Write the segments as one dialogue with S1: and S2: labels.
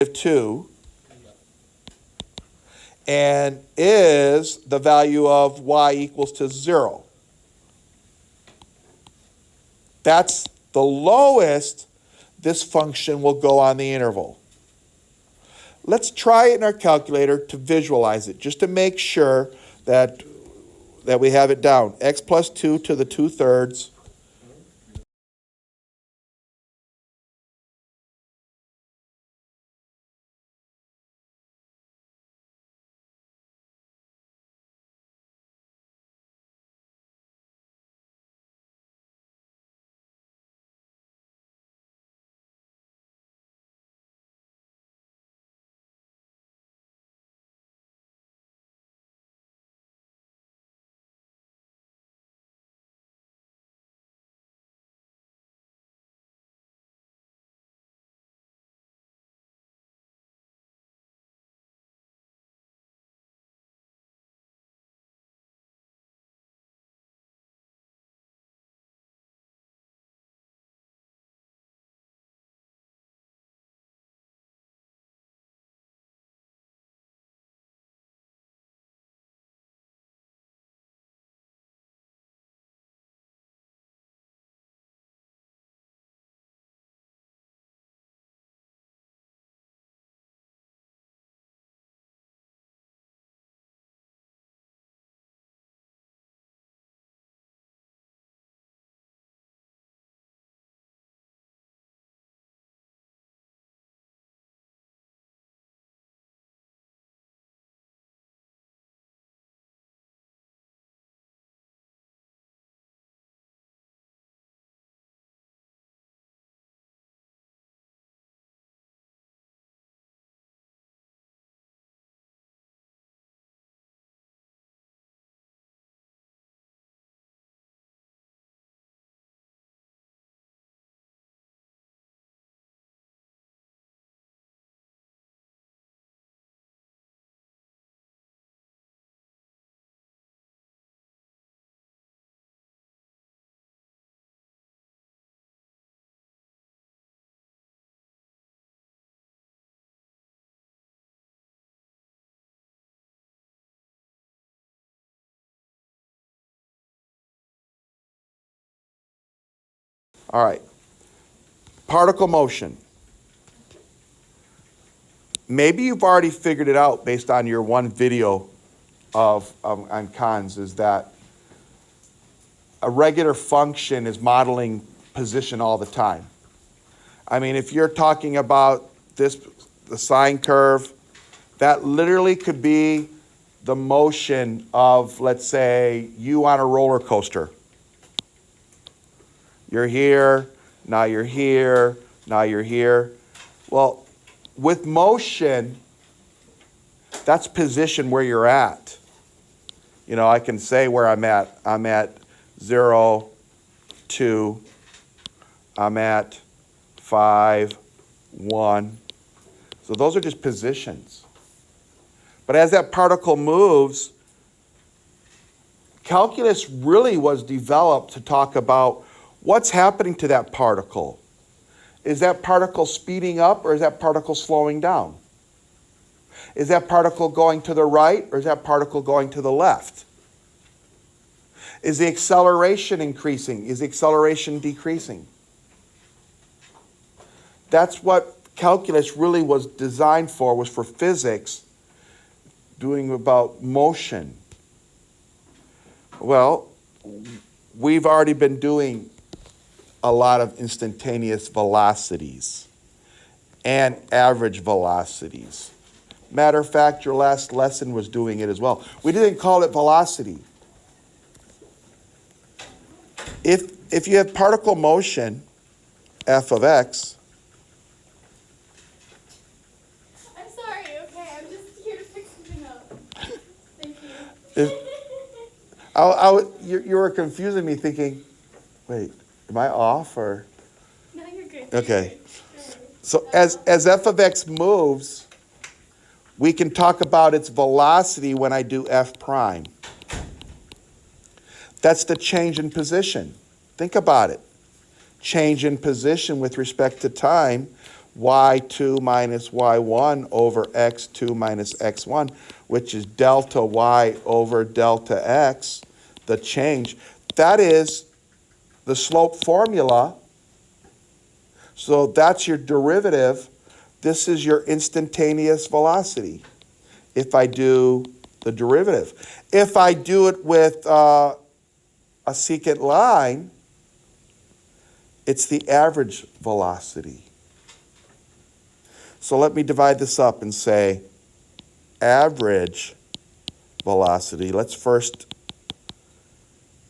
S1: 2 and is the value of y equals to 0. That's the lowest this function will go on the interval. Let's try it in our calculator to visualize it, just to make sure that we have it down. X plus 2 to the 2/3. All right. Particle motion. Maybe you've already figured it out based on your one video on cons, is that a regular function is modeling position all the time. I mean, if you're talking about the sine curve, that literally could be the motion of, let's say, you on a roller coaster. You're here, now you're here, now you're here. Well, with motion, that's position where you're at. You know, I can say where I'm at. I'm at 0, 2. I'm at 5, 1. So those are just positions. But as that particle moves, calculus really was developed to talk about what's happening to that particle. Is that particle speeding up or is that particle slowing down? Is that particle going to the right or is that particle going to the left? Is the acceleration increasing? Is the acceleration decreasing? That's what calculus really was designed for, was for physics, doing about motion. Well, we've already been doing a lot of instantaneous velocities and average velocities. Matter of fact, your last lesson was doing it as well. We didn't call it velocity. If you have particle motion, f of x,
S2: I'm sorry, okay, I'm just here to fix something up. Thank you.
S1: you were confusing me thinking, wait, am I off or?
S2: No, you're good.
S1: Okay. So as f of x moves, we can talk about its velocity when I do f prime. That's the change in position. Think about it. Change in position with respect to time y2 minus y1 over x2 minus x1, which is delta y over delta x, the change. That is the slope formula. So that's your derivative. This is your instantaneous velocity if I do the derivative. If I do it with a secant line, it's the average velocity. So let me divide this up and say average velocity. Let's first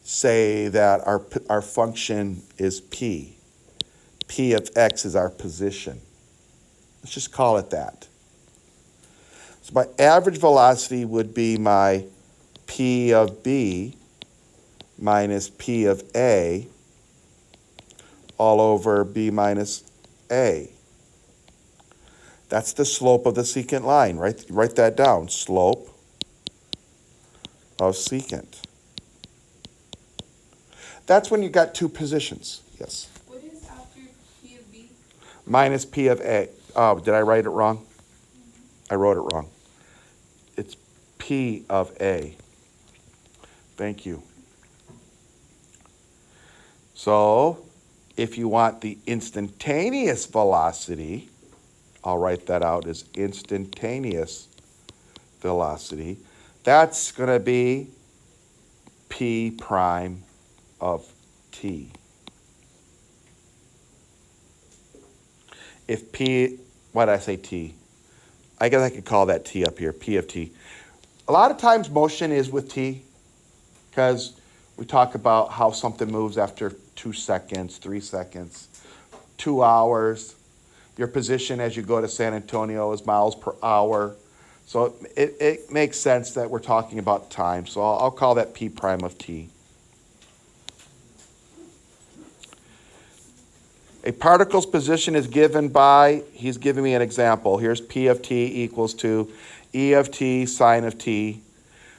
S1: say that our function is p. P of x is our position. Let's just call it that. So my average velocity would be my p of b minus p of a all over b minus a. That's the slope of the secant line. Write that down. Slope of secant. That's when you got two positions. Yes.
S3: What is after P of B?
S1: Minus P of A. Oh, did I write it wrong? I wrote it wrong. It's P of A. Thank you. So, if you want the instantaneous velocity, I'll write that out as instantaneous velocity. That's going to be P prime of t. If P, why did I say t? I guess I could call that t up here, P of t. A lot of times motion is with t because we talk about how something moves after 2 seconds, 3 seconds, 2 hours. Your position as you go to San Antonio is miles per hour. So it makes sense that we're talking about time. So I'll call that P prime of t. A particle's position is given by, he's giving me an example. Here's P of t equals to E of t sine of t,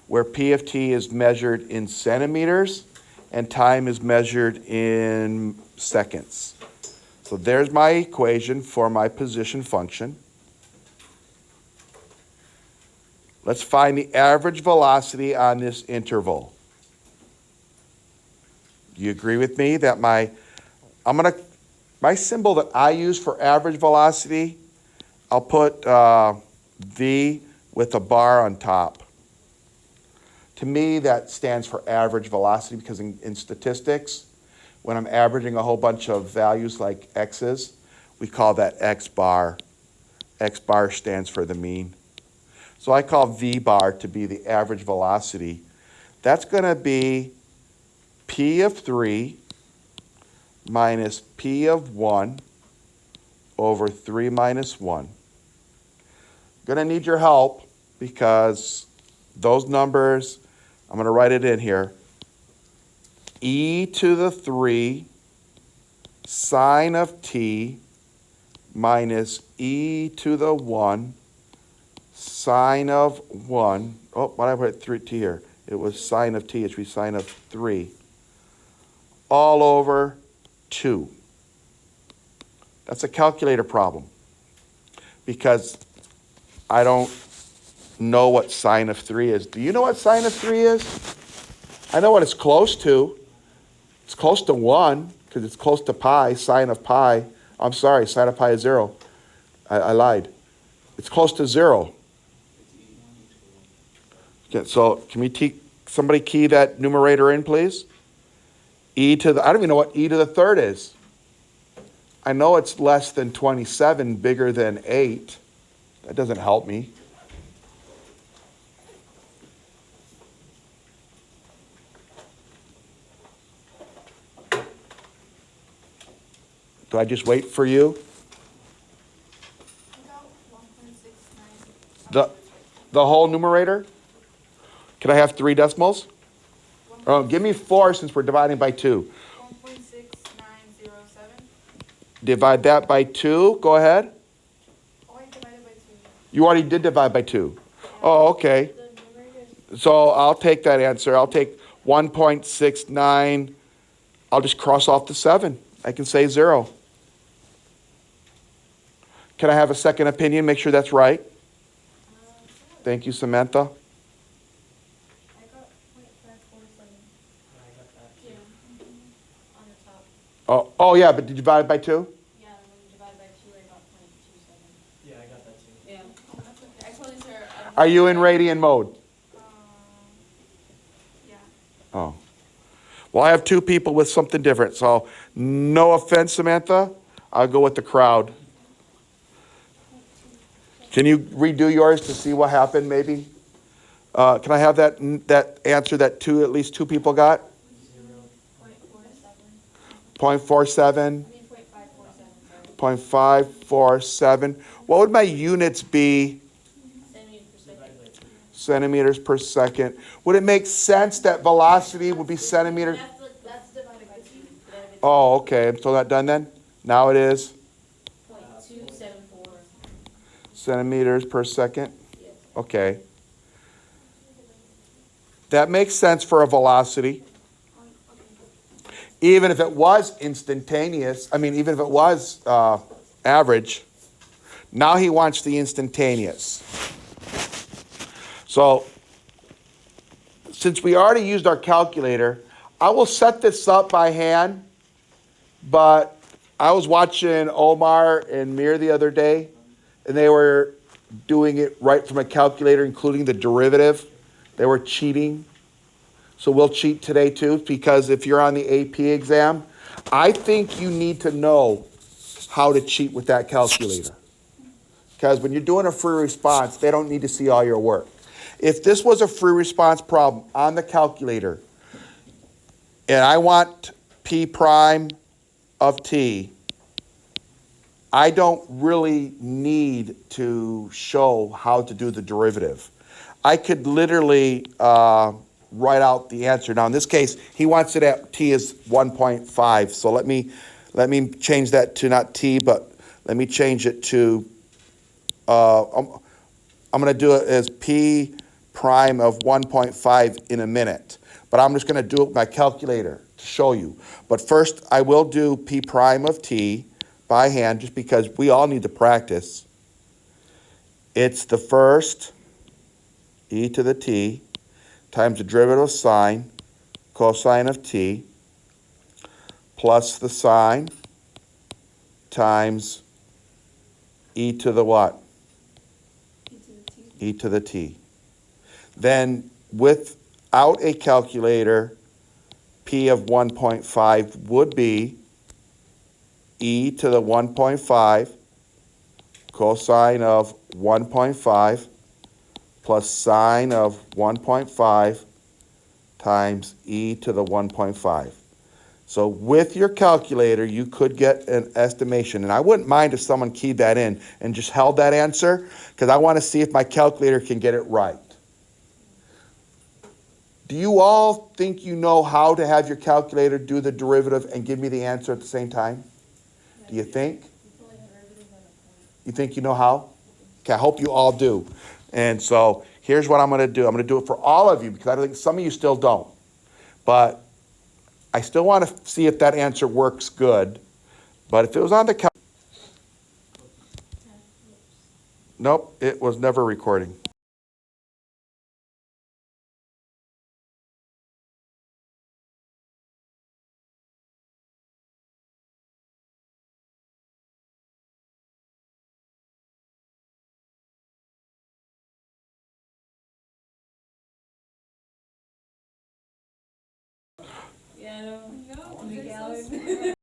S1: where P of t is measured in centimeters and time is measured in seconds. So there's my equation for my position function. Let's find the average velocity on this interval. Do you agree with me that my symbol that I use for average velocity, I'll put V with a bar on top. To me, that stands for average velocity because in statistics, when I'm averaging a whole bunch of values like x's, we call that x bar. X bar stands for the mean. So I call V bar to be the average velocity. That's going to be P of 3 minus P of 1 over 3 minus 1. Going to need your help because those numbers, I'm going to write it in here. E to the 3 sine of t minus e to the 1 sine of 1. Oh, why did I put 3 t here? It was sine of t. It should be sine of 3. All over 2. That's a calculator problem because I don't know what sine of 3 is. Do you know what sine of 3 is? I know what it's close to. It's close to 1 because it's close to pi, sine of pi. I'm sorry, sine of pi is 0. I lied. It's close to 0. Okay, so can we somebody key that numerator in, please? I don't even know what e to the third is. I know it's less than 27, bigger than 8. That doesn't help me. Do I just wait for you?
S3: About 1.69.
S1: The whole numerator? Can I have 3 decimals? Oh, give me 4 since we're dividing by 2.
S3: 1.6907.
S1: Divide that by 2. Go ahead.
S3: Oh, I divided by 2.
S1: You already did divide by 2. Oh, okay. So I'll take that answer. I'll take 1.69. I'll just cross off the 7. I can say 0. Can I have a second opinion? Make sure that's right. Thank you, Samantha.
S2: I got 0.547. Yeah. On the top.
S1: Oh yeah, but did you divide it by 2?
S2: Yeah, and when you divide by 2, I got 0.27.
S4: Yeah, I got that too.
S2: Yeah. Oh, that's okay. I told you, sir.
S1: Are you in radian mode?
S3: Yeah.
S1: Oh. Well, I have 2 people with something different, so no offense, Samantha. I'll go with the crowd. Can you redo yours to see what happened, maybe? Can I have that answer that at least 2 people got?
S2: 0.47.
S1: 0.47,
S2: 0.547, sorry.
S1: 0.547. What would my units be?
S2: Centimeters per second.
S1: Centimeters per second. Would it make sense that velocity would be centimeters?
S2: That's divided by 2.
S1: Oh, okay. So that done then? Now it is
S2: 0.274.
S1: centimeters per second?
S2: Yes.
S1: Okay. That makes sense for a velocity. Even if it was instantaneous, even if it was average, now he wants the instantaneous. So, since we already used our calculator, I will set this up by hand, but I was watching Omar and Mir the other day, and they were doing it right from a calculator, including the derivative. They were cheating. So we'll cheat today too, because if you're on the AP exam, I think you need to know how to cheat with that calculator. Because when you're doing a free response, they don't need to see all your work. If this was a free response problem on the calculator, and I want P prime of T, I don't really need to show how to do the derivative. I could literally write out the answer. Now in this case, he wants it at T is 1.5. So let me change that to not T, but let me change it to, I'm gonna do it as P prime of 1.5 in a minute. But I'm just gonna do it with my calculator to show you. But first I will do P prime of T by hand, just because we all need to practice. It's the first e to the t times the derivative of sine, cosine of t, plus the sine times e to the what? E to the t. Then without a calculator, p of 1.5 would be e to the 1.5 cosine of 1.5 plus sine of 1.5 times e to the 1.5. So with your calculator, you could get an estimation. And I wouldn't mind if someone keyed that in and just held that answer, because I want to see if my calculator can get it right. Do you all think you know how to have your calculator do the derivative and give me the answer at the same time? Do you think? You think you know how? Okay, I hope you all do. And so here's what I'm going to do. I'm going to do it for all of you, because I think some of you still don't. But I still want to see if that answer works good. But if it was on the calculator, nope, it was never recording.
S2: Yeah, I know.